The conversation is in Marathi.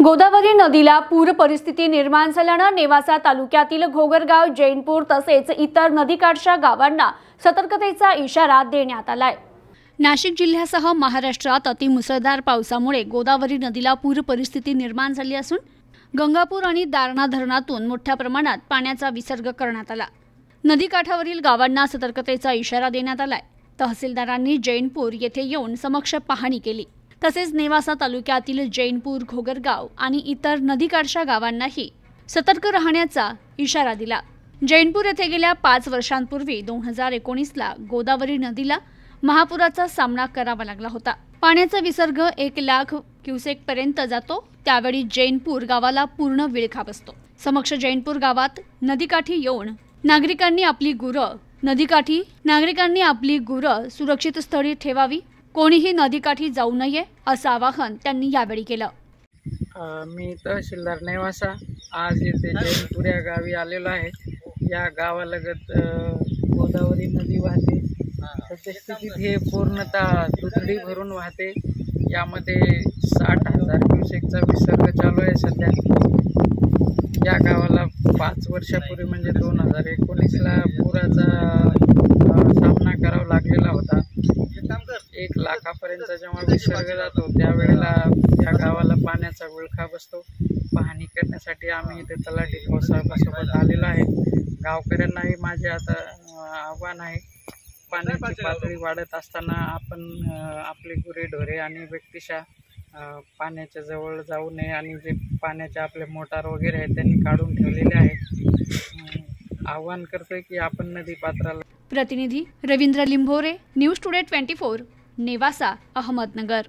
गोदावरी नदीला पूर परिस्थिती निर्माण झाल्याने नेवासा तालुक्यातील घोगरगाव, जैनपूर तसेच इतर नदीकाठच्या गावांना सतर्कतेचा इशारा देण्यात आलाय। नाशिक जिल्ह्यासह महाराष्ट्रात अतिमुसळधार पावसामुळे गोदावरी नदीला पूर परिस्थिती निर्माण झाली असून गंगापूर आणि दारणा धरणातून मोठ्या प्रमाणात पाण्याचा विसर्ग करण्यात आला। नदीकाठावरील गावांना सतर्कतेचा इशारा देण्यात आलाय। तहसीलदारांनी जैनपूर येथे येऊन समक्ष पाहणी केली। तसेच नेवासा तालुक्यातील जैनपूर, घोगरगाव आणि इतर नदीकाठच्या गावांनाही सतर्क राहण्याचा इशारा दिला। जैनपूर येथे गेल्या 5 वर्षांपूर्वी 2019 ला गोदावरी नदीला महापुराचा सामना करावा लागला होता। पाण्याचा विसर्ग 1 लाख क्युसेक पर्यंत जातो। त्यावेळी जैनपूर गावाला पूर्ण विळखा बसतो। समक्ष जैनपूर गावात नदीकाठी येऊन नागरिकांनी आपली गुरं सुरक्षित स्थळी ठेवावी। कोणीही नदीकाठी जाऊ नये असं आवाहन त्यांनी यावेळी केलं। मी तहसीलदार नेवासा आज येथे जैनपूर या गावी आलेलो आहे। या गावालगत गोदावरी नदी वाहते। सध्या स्थितीत हे पूर्णतः दुथडी भरून वाहते। यामध्ये 60,000 क्युसेकचा विसर्ग चालू आहे सध्या। या गावाला 5 वर्षापूर्वी म्हणजे 2019 ला पुराचा सामना करावा लागलेला होता। 1 लाखापर्यंत जेव्हा विसर्ग जातो त्यावेळेला या गावाला पाण्याचा विळखा बसतो। पाहणी करण्यासाठी आम्ही इथे तलाठी साहेबांसोबत आलेलो आहे। गावकऱ्यांनाही माझे आता आव्हान आहे, पाण्याची पातळी वाढत असताना आपण आपले गुरेढोरे आणि व्यक्तिशः पाण्याच्या जवळ जाऊ नये आणि जे पाण्याचे आपले मोटार वगैरे आहेत त्यांनी काढून ठेवलेले आहेत। आव्हान करतोय की आपण नदी पात्राला। प्रतिनिधी रवींद्र लिंभोरे, न्यूज टुडे 24, नेवासा, अहमदनगर।